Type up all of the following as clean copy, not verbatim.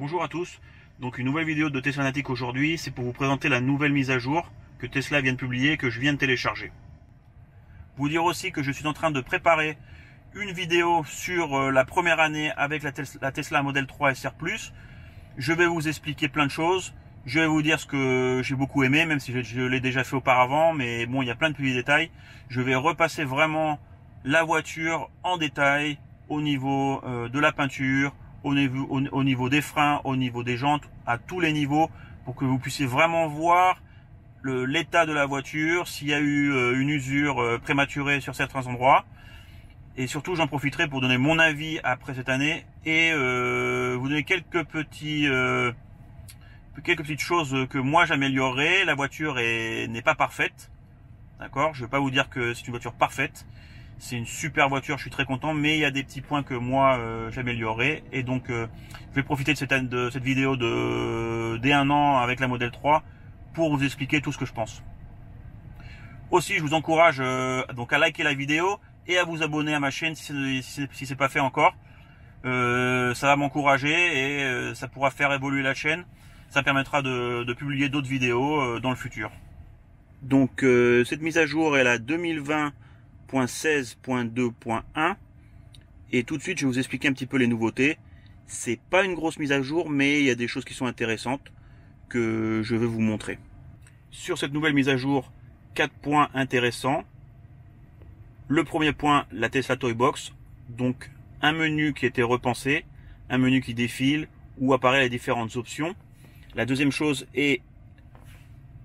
Bonjour à tous, donc une nouvelle vidéo de Teslanatic aujourd'hui, c'est pour vous présenter la nouvelle mise à jour que Tesla vient de publier et que je viens de télécharger. Vous dire aussi que je suis en train de préparer une vidéo sur la première année avec la Tesla Model 3 SR+. Je vais vous expliquer plein de choses, je vais vous dire ce que j'ai beaucoup aimé, même si je l'ai déjà fait auparavant, mais bon, il y a plein de petits détails. Je vais repasser vraiment la voiture en détail au niveau de la peinture, au niveau des freins, au niveau des jantes, à tous les niveaux, pour que vous puissiez vraiment voir l'état de la voiture, s'il y a eu une usure prématurée sur certains endroits. Et surtout, j'en profiterai pour donner mon avis après cette année et vous donner quelques petites choses que moi j'améliorerai. La voiture n'est pas parfaite, d'accord. Je ne vais pas vous dire que c'est une voiture parfaite. C'est une super voiture, je suis très content, mais il y a des petits points que moi j'améliorerai. Et donc je vais profiter de cette vidéo dès un an avec la Model 3 pour vous expliquer tout ce que je pense. Aussi, je vous encourage donc à liker la vidéo et à vous abonner à ma chaîne si c'est pas fait encore. Ça va m'encourager et ça pourra faire évoluer la chaîne. Ça permettra de publier d'autres vidéos dans le futur. Donc cette mise à jour est la 2020.16.2.1 et tout de suite je vais vous expliquer un petit peu les nouveautés. C'est pas une grosse mise à jour, mais il y a des choses qui sont intéressantes que je vais vous montrer. Sur cette nouvelle mise à jour, 4 points intéressants. Le premier point, la Tesla Toybox, donc un menu qui a été repensé, un menu qui défile où apparaissent les différentes options. La deuxième chose est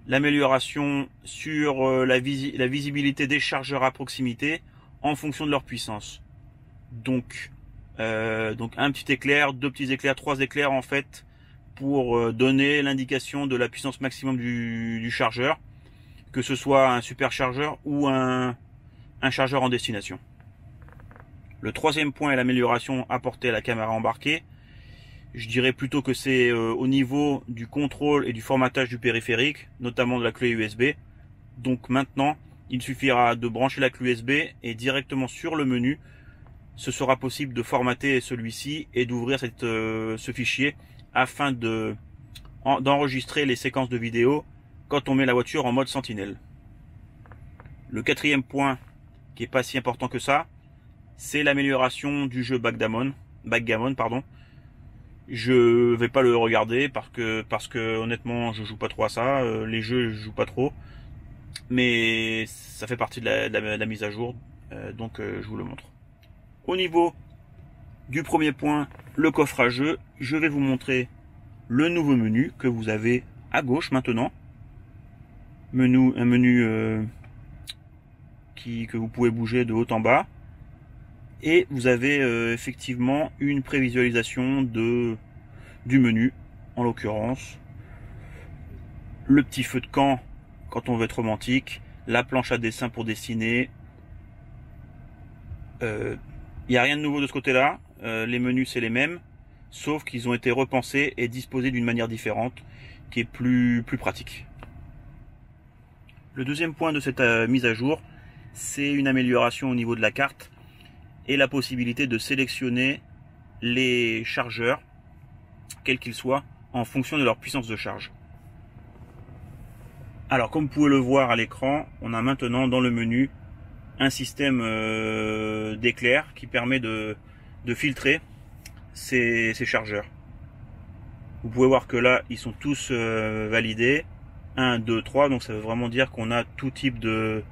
l'amélioration sur la visibilité des chargeurs à proximité en fonction de leur puissance. Donc un petit éclair, deux petits éclairs, trois éclairs en fait pour donner l'indication de la puissance maximum du chargeur, que ce soit un superchargeur ou un chargeur en destination. Le troisième point est l'amélioration apportée à la caméra embarquée. Je dirais plutôt que c'est au niveau du contrôle et du formatage du périphérique, notamment de la clé USB. Donc maintenant, il suffira de brancher la clé USB et directement sur le menu, ce sera possible de formater celui-ci et d'ouvrir ce fichier afin d'enregistrer les séquences de vidéo quand on met la voiture en mode sentinelle. Le quatrième point, qui est pas si important que ça, c'est l'amélioration du jeu Backgammon. Je vais pas le regarder parce que honnêtement je joue pas trop à ça, les jeux je joue pas trop, mais ça fait partie de la mise à jour, donc je vous le montre. Au niveau du premier point, le coffre à jeu, je vais vous montrer le nouveau menu que vous avez à gauche maintenant. Un menu que vous pouvez bouger de haut en bas. Et vous avez effectivement une prévisualisation du menu, en l'occurrence le petit feu de camp quand on veut être romantique, la planche à dessin pour dessiner. Il n'y a rien de nouveau de ce côté-là, les menus c'est les mêmes, sauf qu'ils ont été repensés et disposés d'une manière différente, qui est plus pratique. Le deuxième point de cette mise à jour, c'est une amélioration au niveau de la carte et la possibilité de sélectionner les chargeurs, quels qu'ils soient, en fonction de leur puissance de charge. Alors comme vous pouvez le voir à l'écran, on a maintenant dans le menu un système d'éclair qui permet de filtrer ces chargeurs. Vous pouvez voir que là ils sont tous validés, 1, 2, 3, donc ça veut vraiment dire qu'on a tout type de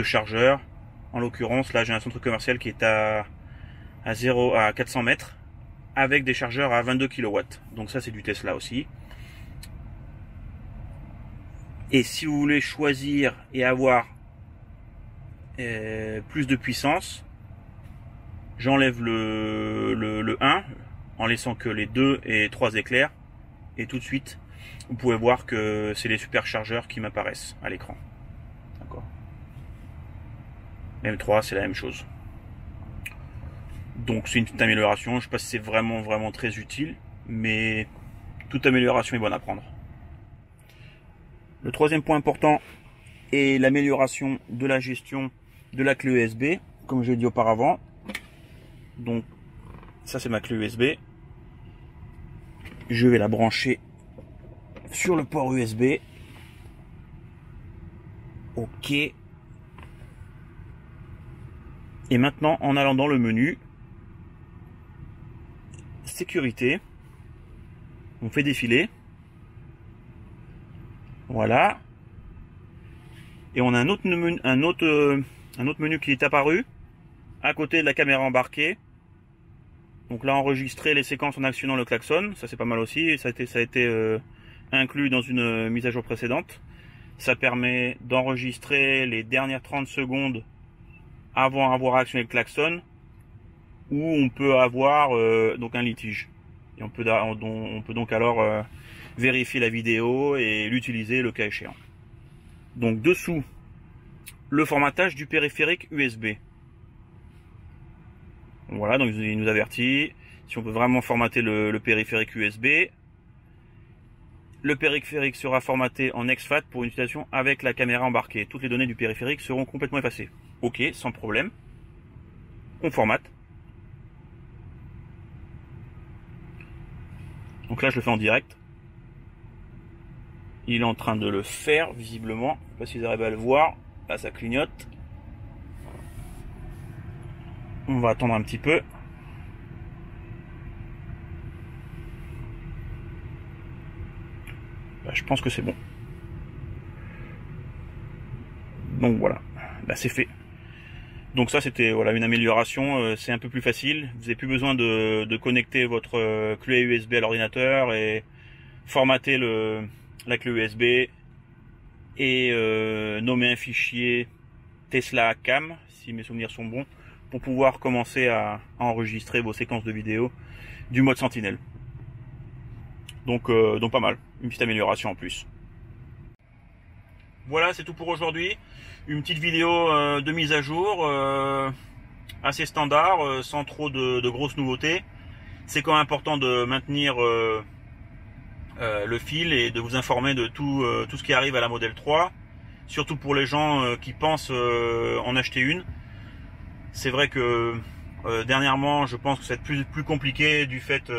chargeurs. En l'occurrence, là j'ai un centre commercial qui est à 400 mètres avec des chargeurs à 22 kW. Donc ça c'est du Tesla aussi. Et si vous voulez choisir et avoir plus de puissance, j'enlève le 1 en laissant que les 2 et 3 éclairs. Et tout de suite, vous pouvez voir que c'est les superchargeurs qui m'apparaissent à l'écran. D'accord. M3 c'est la même chose. Donc c'est une petite amélioration, je ne sais pas si c'est vraiment très utile, mais toute amélioration est bonne à prendre. Le troisième point important est l'amélioration de la gestion de la clé USB, comme je l'ai dit auparavant. Donc ça c'est ma clé USB. Je vais la brancher sur le port USB. OK. Et maintenant, en allant dans le menu sécurité, on fait défiler. Voilà. Et on a un autre menu qui est apparu à côté de la caméra embarquée. Donc là, enregistrer les séquences en actionnant le klaxon, ça c'est pas mal aussi. Ça a été inclus dans une mise à jour précédente. Ça permet d'enregistrer les dernières 30 secondes avant avoir actionné le klaxon, où on peut avoir donc un litige. Et on peut donc alors vérifier la vidéo et l'utiliser le cas échéant. Donc dessous, le formatage du périphérique USB. Voilà, donc il nous avertit si on peut vraiment formater le périphérique USB. Le périphérique sera formaté en exFAT pour une utilisation avec la caméra embarquée. Toutes les données du périphérique seront complètement effacées. OK, sans problème. On formate. Donc là, je le fais en direct. Il est en train de le faire, visiblement. Je ne sais pas si vous arrivez à le voir. Là, ça clignote. On va attendre un petit peu. Là, je pense que c'est bon. Donc voilà, là c'est fait. Donc ça c'était voilà une amélioration, c'est un peu plus facile. Vous n'avez plus besoin de connecter votre clé USB à l'ordinateur et formater la clé USB et nommer un fichier Tesla Cam, si mes souvenirs sont bons, pour pouvoir commencer à enregistrer vos séquences de vidéo du mode Sentinelle. Donc pas mal, une petite amélioration en plus. Voilà, c'est tout pour aujourd'hui. Une petite vidéo de mise à jour, assez standard, sans trop de grosses nouveautés. C'est quand même important de maintenir le fil et de vous informer de tout ce qui arrive à la Model 3. Surtout pour les gens qui pensent en acheter une. C'est vrai que dernièrement, je pense que c'est plus compliqué du fait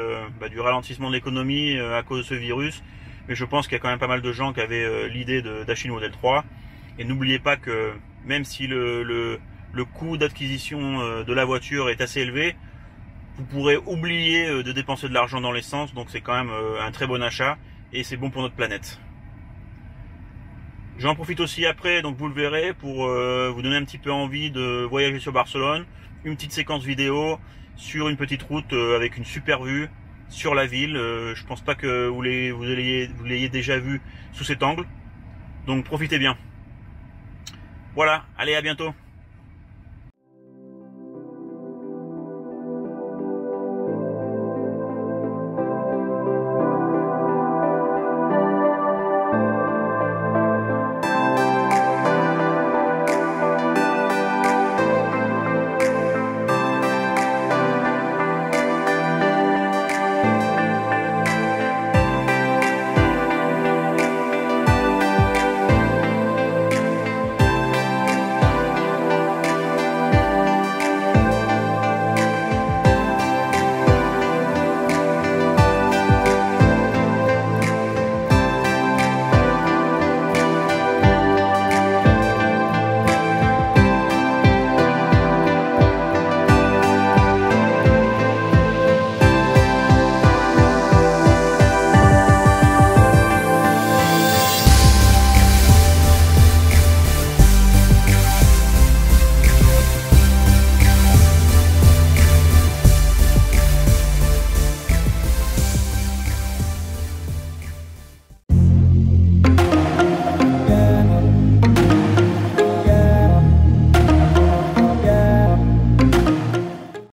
du ralentissement de l'économie à cause de ce virus. Mais je pense qu'il y a quand même pas mal de gens qui avaient l'idée d'acheter une Model 3. Et n'oubliez pas que même si le coût d'acquisition de la voiture est assez élevé, vous pourrez oublier de dépenser de l'argent dans l'essence. Donc c'est quand même un très bon achat et c'est bon pour notre planète. J'en profite aussi après, donc vous le verrez, pour vous donner un petit peu envie de voyager sur Barcelone. Une petite séquence vidéo sur une petite route avec une super vue sur la ville. Je pense pas que vous l'ayez déjà vu sous cet angle. Donc profitez bien. Voilà, allez, à bientôt.